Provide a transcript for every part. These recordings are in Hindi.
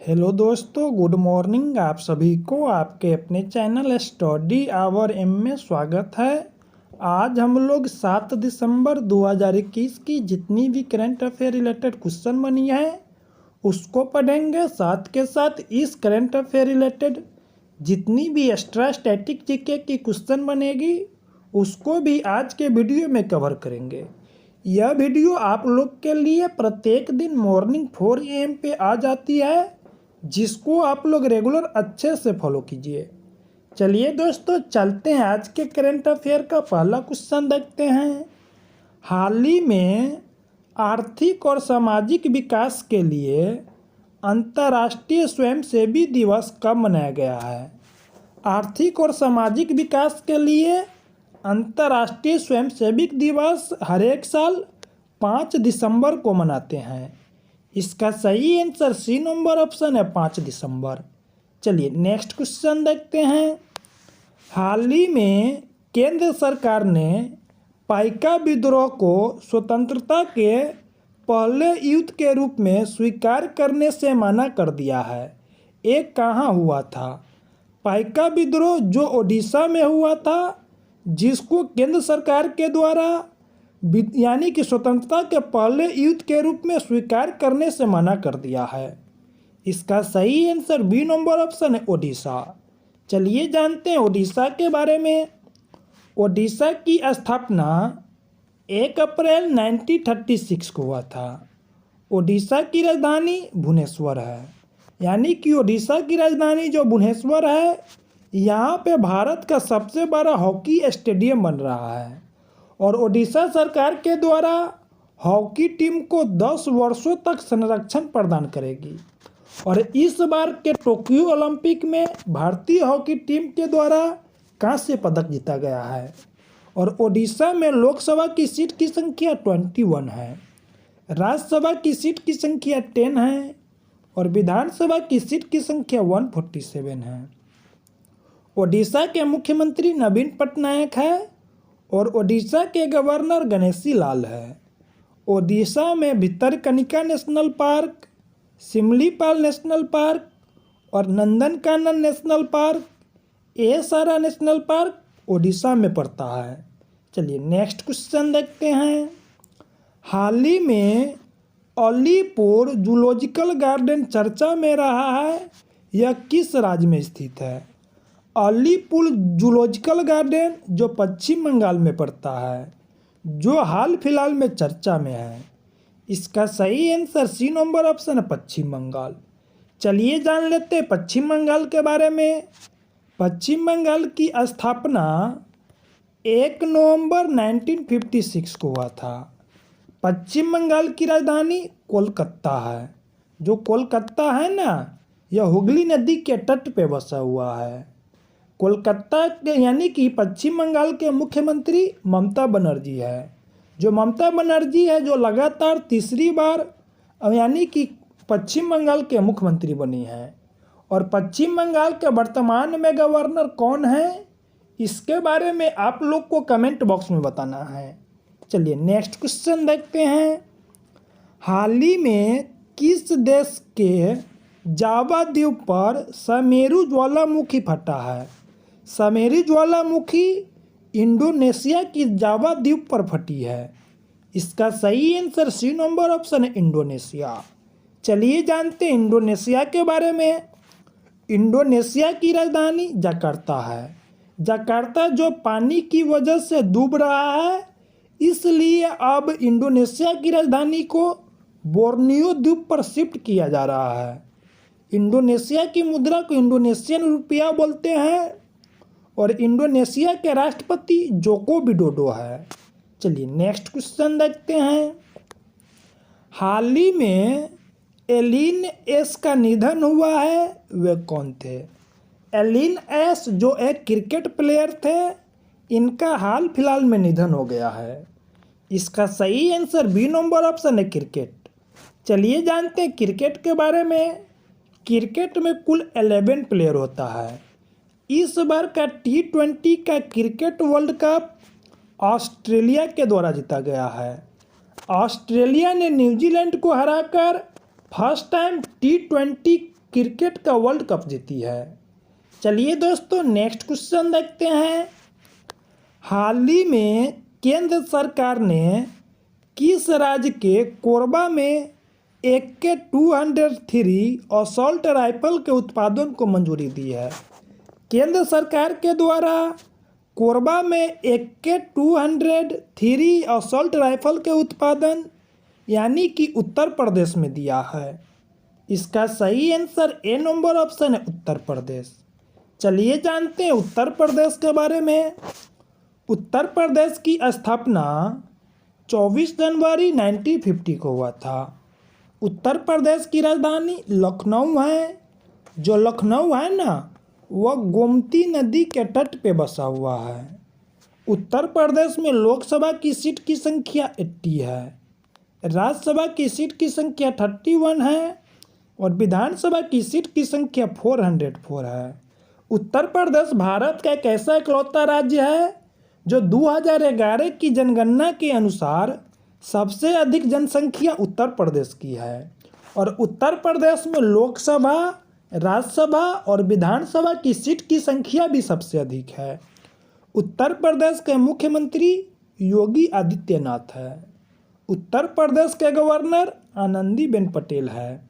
हेलो दोस्तों, गुड मॉर्निंग। आप सभी को आपके अपने चैनल स्टडी आवर एम में स्वागत है। आज हम लोग 7 दिसंबर 2021 की जितनी भी करंट अफेयर रिलेटेड क्वेश्चन बनी है उसको पढ़ेंगे। साथ के साथ इस करंट अफेयर रिलेटेड जितनी भी एक्स्ट्रा स्टैटिक जीके की क्वेश्चन बनेगी उसको भी आज के वीडियो में कवर करेंगे। यह वीडियो आप लोग के लिए प्रत्येक दिन मॉर्निंग 4 AM पे आ जाती है, जिसको आप लोग रेगुलर अच्छे से फॉलो कीजिए। चलिए दोस्तों, चलते हैं आज के करंट अफेयर का पहला क्वेश्चन देखते हैं। हाल ही में आर्थिक और सामाजिक विकास के लिए अंतर्राष्ट्रीय स्वयंसेवी दिवस कब मनाया गया है? आर्थिक और सामाजिक विकास के लिए अंतर्राष्ट्रीय स्वयंसेवी दिवस हर एक साल 5 दिसंबर को मनाते हैं। इसका सही आंसर सी नंबर ऑप्शन है, 5 दिसंबर। चलिए नेक्स्ट क्वेश्चन देखते हैं। हाल ही में केंद्र सरकार ने पाइका विद्रोह को स्वतंत्रता के पहले युद्ध के रूप में स्वीकार करने से मना कर दिया है। ये कहाँ हुआ था? पाइका विद्रोह जो ओडिशा में हुआ था, जिसको केंद्र सरकार के द्वारा यानी कि स्वतंत्रता के पहले युद्ध के रूप में स्वीकार करने से मना कर दिया है। इसका सही आंसर बी नंबर ऑप्शन है, ओडिशा। चलिए जानते हैं ओडिशा के बारे में। ओडिशा की स्थापना 1 अप्रैल 1936 को हुआ था। ओडिशा की राजधानी भुवनेश्वर है, यानी कि ओडिशा की राजधानी जो भुवनेश्वर है, यहाँ पे भारत का सबसे बड़ा हॉकी स्टेडियम बन रहा है और ओडिशा सरकार के द्वारा हॉकी टीम को 10 वर्षों तक संरक्षण प्रदान करेगी। और इस बार के टोक्यो ओलंपिक में भारतीय हॉकी टीम के द्वारा कांस्य पदक जीता गया है। और ओडिशा में लोकसभा की सीट की संख्या 21 है, राज्यसभा की सीट की संख्या 10 है और विधानसभा की सीट की संख्या 147 है। ओडिशा के मुख्यमंत्री नवीन पटनायक है और ओडिशा के गवर्नर गणेशी लाल है। ओडिशा में Bhitarkanika national park, Simlipal national park और नंदनकानन नेशनल पार्क, ये सारा नेशनल पार्क ओडिशा में पड़ता है। चलिए नेक्स्ट क्वेश्चन देखते हैं। हाल ही में अलीपुर जूलॉजिकल गार्डन चर्चा में रहा है। यह किस राज्य में स्थित है? अलीपुर जूलॉजिकल गार्डन जो पश्चिम बंगाल में पड़ता है, जो हाल फिलहाल में चर्चा में है। इसका सही आंसर सी नंबर ऑप्शन है, पश्चिम बंगाल। चलिए जान लेते हैं पश्चिम बंगाल के बारे में। पश्चिम बंगाल की स्थापना 1 नवंबर 1956 को हुआ था। पश्चिम बंगाल की राजधानी कोलकाता है। जो कोलकाता है ना, यह हुगली नदी के तट पे बसा हुआ है। कोलकाता के यानी कि पश्चिम बंगाल के मुख्यमंत्री ममता बनर्जी है। जो ममता बनर्जी है, जो लगातार तीसरी बार यानी कि पश्चिम बंगाल के मुख्यमंत्री बनी है। और पश्चिम बंगाल के वर्तमान में गवर्नर कौन है, इसके बारे में आप लोग को कमेंट बॉक्स में बताना है। चलिए नेक्स्ट क्वेश्चन देखते हैं। हाल ही में किस देश के जावा द्वीप पर समेरु ज्वालामुखी फटा है? समेरु ज्वालामुखी इंडोनेशिया की जावा द्वीप पर फटी है। इसका सही आंसर सी नंबर ऑप्शन है, इंडोनेशिया। चलिए जानते हैं इंडोनेशिया के बारे में। इंडोनेशिया की राजधानी जकार्ता है। जकार्ता जो पानी की वजह से डूब रहा है, इसलिए अब इंडोनेशिया की राजधानी को बोर्नियो द्वीप पर शिफ्ट किया जा रहा है। इंडोनेशिया की मुद्रा को इंडोनेशियन रुपया बोलते हैं और इंडोनेशिया के राष्ट्रपति जोको विडोडो है। चलिए नेक्स्ट क्वेश्चन देखते हैं। हाल ही में एलिन एस का निधन हुआ है, वे कौन थे? एलिन एस जो एक क्रिकेट प्लेयर थे, इनका हाल फिलहाल में निधन हो गया है। इसका सही आंसर बी नंबर ऑप्शन है, क्रिकेट। चलिए जानते हैं क्रिकेट के बारे में। क्रिकेट में कुल 11 प्लेयर होता है। इस बार का T20 का क्रिकेट वर्ल्ड कप ऑस्ट्रेलिया के द्वारा जीता गया है। ऑस्ट्रेलिया ने न्यूजीलैंड को हराकर फर्स्ट टाइम T20 क्रिकेट का वर्ल्ड कप जीती है? चलिए दोस्तों नेक्स्ट क्वेश्चन देखते हैं। हाल ही में केंद्र सरकार ने किस राज्य के कोरबा में AK-203 असॉल्ट राइफल के उत्पादन को मंजूरी दी है? केंद्र सरकार के द्वारा कोरबा में AK-203 असॉल्ट राइफल के उत्पादन यानी कि उत्तर प्रदेश में दिया है। इसका सही आंसर ए नंबर ऑप्शन है, उत्तर प्रदेश। चलिए जानते हैं उत्तर प्रदेश के बारे में। उत्तर प्रदेश की स्थापना 24 जनवरी 1950 को हुआ था। उत्तर प्रदेश की राजधानी लखनऊ है। जो लखनऊ है ना, वह गोमती नदी के तट पे बसा हुआ है। उत्तर प्रदेश में लोकसभा की सीट की संख्या 80 है, राज्यसभा की सीट की संख्या 31 है और विधानसभा की सीट की संख्या 404 है। उत्तर प्रदेश भारत का एक ऐसा इकलौता राज्य है जो 2011 की जनगणना के अनुसार सबसे अधिक जनसंख्या उत्तर प्रदेश की है और उत्तर प्रदेश में लोकसभा, राज्यसभा और विधानसभा की सीट की संख्या भी सबसे अधिक है। उत्तर प्रदेश के मुख्यमंत्री योगी आदित्यनाथ है। उत्तर प्रदेश के गवर्नर आनंदीबेन पटेल है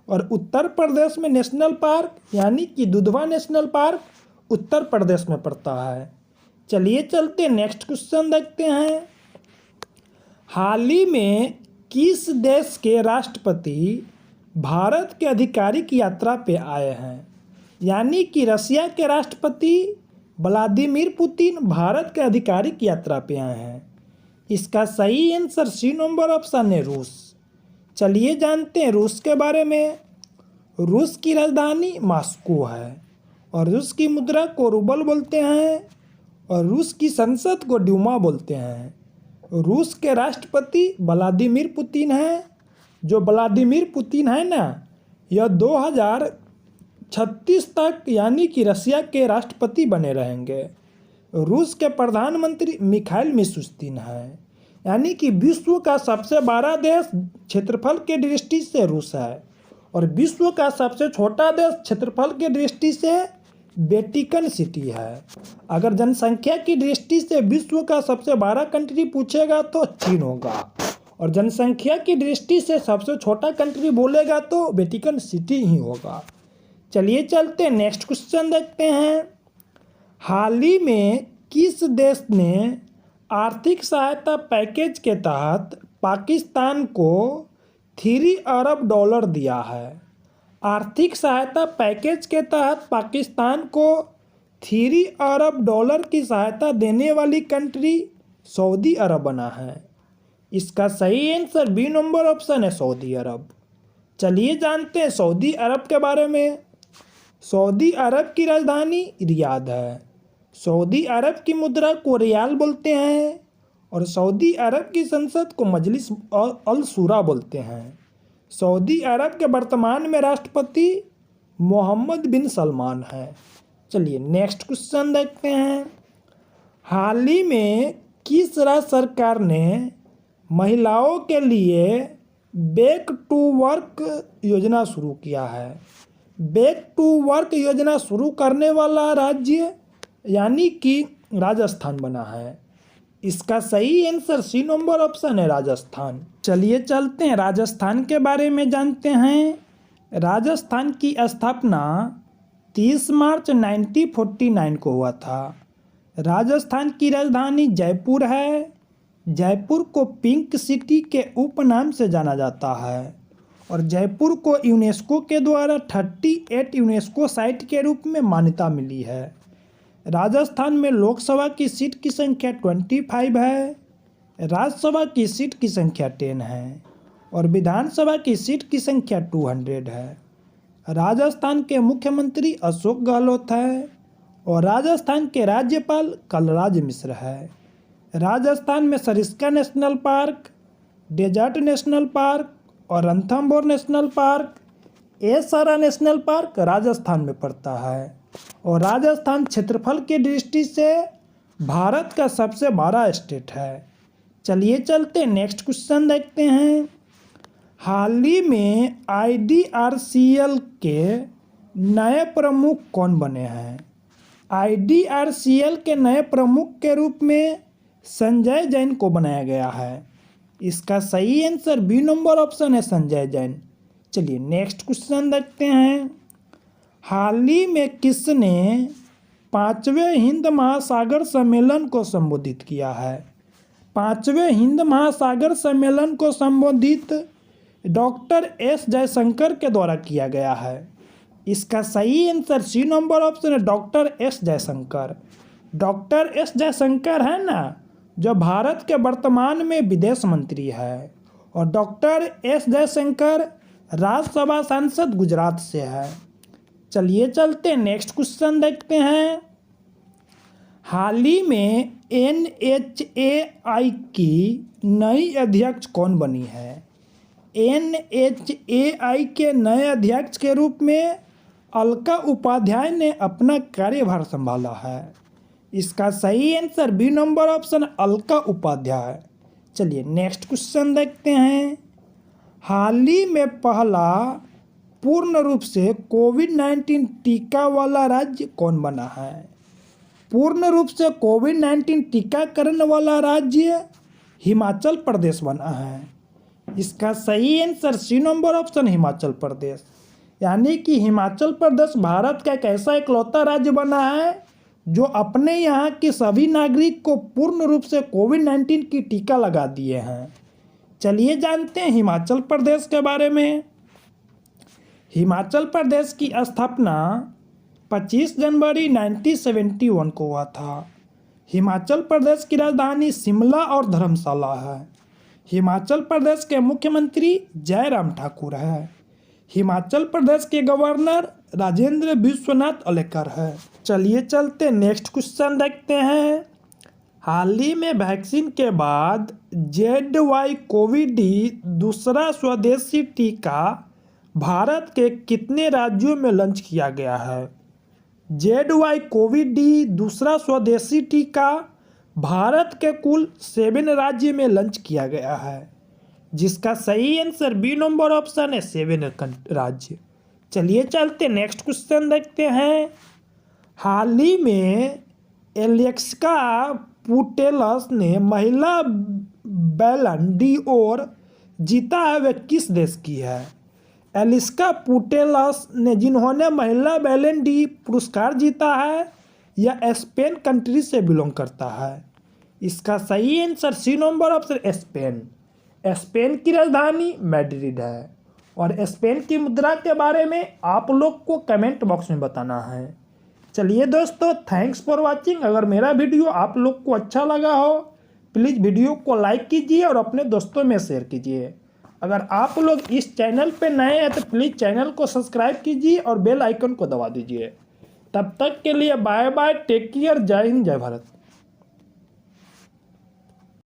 और उत्तर प्रदेश में नेशनल पार्क यानी कि दुधवा नेशनल पार्क उत्तर प्रदेश में पड़ता है। चलिए चलते नेक्स्ट क्वेश्चन देखते हैं। हाल ही में किस देश के राष्ट्रपति भारत के आधिकारिक यात्रा पे आए हैं? यानी कि रसिया के राष्ट्रपति व्लादिमीर पुतिन भारत के आधिकारिक यात्रा पे आए हैं। इसका सही आंसर सी नंबर ऑप्शन है, रूस। चलिए जानते हैं रूस के बारे में। रूस की राजधानी मॉस्को है और रूस की मुद्रा को रूबल बोलते हैं और रूस की संसद को ड्यूमा बोलते हैं। रूस के राष्ट्रपति व्लादिमीर पुतिन हैं। जो व्लादिमीर पुतिन है ना, यह 2036 तक यानी कि रसिया के राष्ट्रपति बने रहेंगे। रूस के प्रधानमंत्री मिखाइल मिशुस्तिन हैं। यानी कि विश्व का सबसे बड़ा देश क्षेत्रफल के दृष्टि से रूस है और विश्व का सबसे छोटा देश क्षेत्रफल के दृष्टि से वेटिकन सिटी है। अगर जनसंख्या की दृष्टि से विश्व का सबसे बड़ा कंट्री पूछेगा तो चीन होगा और जनसंख्या की दृष्टि से सबसे छोटा कंट्री बोलेगा तो वेटिकन सिटी ही होगा। चलिए चलते हैं नेक्स्ट क्वेश्चन देखते हैं। हाल ही में किस देश ने आर्थिक सहायता पैकेज के तहत पाकिस्तान को $3 अरब दिया है? आर्थिक सहायता पैकेज के तहत पाकिस्तान को $3 अरब की सहायता देने वाली कंट्री सऊदी अरब बना है। इसका सही आंसर बी नंबर ऑप्शन है, सऊदी अरब। चलिए जानते हैं सऊदी अरब के बारे में। सऊदी अरब की राजधानी रियाद है। सऊदी अरब की मुद्रा को रियाल बोलते हैं और सऊदी अरब की संसद को मजलिस अल शूरा बोलते हैं। सऊदी अरब के वर्तमान में राष्ट्रपति मोहम्मद बिन सलमान है। चलिए नेक्स्ट क्वेश्चन देखते हैं। हाल ही में किस राज्य सरकार ने महिलाओं के लिए बैक टू वर्क योजना शुरू किया है? बैक टू वर्क योजना शुरू करने वाला राज्य यानी कि राजस्थान बना है। इसका सही आंसर सी नंबर ऑप्शन है, राजस्थान। चलिए चलते हैं राजस्थान के बारे में जानते हैं। राजस्थान की स्थापना 30 मार्च 1949 को हुआ था। राजस्थान की राजधानी जयपुर है। जयपुर को पिंक सिटी के उपनाम से जाना जाता है और जयपुर को यूनेस्को के द्वारा 38 यूनेस्को साइट के रूप में मान्यता मिली है। राजस्थान में लोकसभा की सीट की संख्या 25 है, राज्यसभा की सीट की संख्या 10 है और विधानसभा की सीट की संख्या 200 है। राजस्थान के मुख्यमंत्री अशोक गहलोत है और राजस्थान के राज्यपाल कलराज मिश्र है। राजस्थान में Sariska national park, desert national park और रणथंभौर नेशनल पार्क, ये सारा नेशनल पार्क राजस्थान में पड़ता है और राजस्थान क्षेत्रफल की दृष्टि से भारत का सबसे बड़ा स्टेट है। चलिए चलते नेक्स्ट क्वेश्चन देखते हैं। हाल ही में IDRCL के नए प्रमुख कौन बने हैं? IDRCL के नए प्रमुख के रूप में संजय जैन को बनाया गया है। इसका सही आंसर बी नंबर ऑप्शन है, संजय जैन। चलिए नेक्स्ट क्वेश्चन देखते हैं। हाल ही में किसने 5वें हिंद महासागर सम्मेलन को संबोधित किया है? 5वें हिंद महासागर सम्मेलन को संबोधित डॉक्टर एस जयशंकर के द्वारा किया गया है। इसका सही आंसर सी नंबर ऑप्शन है, doctor S Jaishankar. Doctor S Jaishankar है ना, जो भारत के वर्तमान में विदेश मंत्री है, और डॉक्टर एस जयशंकर राज्यसभा सांसद गुजरात से है। चलिए चलते नेक्स्ट क्वेश्चन देखते हैं। हाल ही में NHAI की नई अध्यक्ष कौन बनी है? NHAI के नए अध्यक्ष के रूप में अलका उपाध्याय ने अपना कार्यभार संभाला है। इसका सही answer B number option, Alka Upadhyay. चलिए नेक्स्ट क्वेश्चन देखते हैं। हाल ही में पहला पूर्ण रूप से कोविड-19 टीका वाला राज्य कौन बना है? पूर्ण रूप से कोविड-19 टीकाकरण वाला राज्य हिमाचल प्रदेश बना है। इसका सही answer C number option, Himachal Pradesh. यानी कि हिमाचल प्रदेश भारत का एक ऐसा इकलौता राज्य बना है जो अपने यहाँ के सभी नागरिक को पूर्ण रूप से कोविड-19 की टीका लगा दिए हैं। चलिए जानते हैं हिमाचल प्रदेश के बारे में। हिमाचल प्रदेश की स्थापना 25 जनवरी 1971 को हुआ था। हिमाचल प्रदेश की राजधानी शिमला और धर्मशाला है। हिमाचल प्रदेश के मुख्यमंत्री जयराम ठाकुर है। हिमाचल प्रदेश के गवर्नर राजेंद्र विश्वनाथ अलेकर है। चलिए चलते नेक्स्ट क्वेश्चन देखते हैं। हाल ही में वैक्सीन के बाद ZY-COVID दूसरा स्वदेशी टीका भारत के कितने राज्यों में लॉन्च किया गया है? ZY-COVID दूसरा स्वदेशी टीका भारत के कुल 7 राज्य में लॉन्च किया गया है, जिसका सही आंसर बी नंबर ऑप्शन है, 7 राज्य। चलिए चलते नेक्स्ट क्वेश्चन देखते हैं। हाल ही में एलेक्सा पुटेलस ने महिला बैलन डी'ओर जीता है, वह किस देश की है? एलेक्सा पुटेलस ने जिन्होंने महिला बैलन डी पुरस्कार जीता है, यह स्पेन कंट्री से बिलोंग करता है। इसका सही answer C number option, Spain. Spain की राजधानी मैड्रिड है। और स्पेन की मुद्रा के बारे में आप लोग को कमेंट बॉक्स में बताना है। चलिए दोस्तों, थैंक्स फॉर वाचिंग। अगर मेरा वीडियो आप लोग को अच्छा लगा हो, प्लीज़ वीडियो को लाइक कीजिए और अपने दोस्तों में शेयर कीजिए। अगर आप लोग इस चैनल पे नए हैं तो प्लीज़ चैनल को सब्सक्राइब कीजिए और बेल आइकन को दबा दीजिए। तब तक के लिए बाय बाय, टेक केयर, जय हिंद, जय भारत।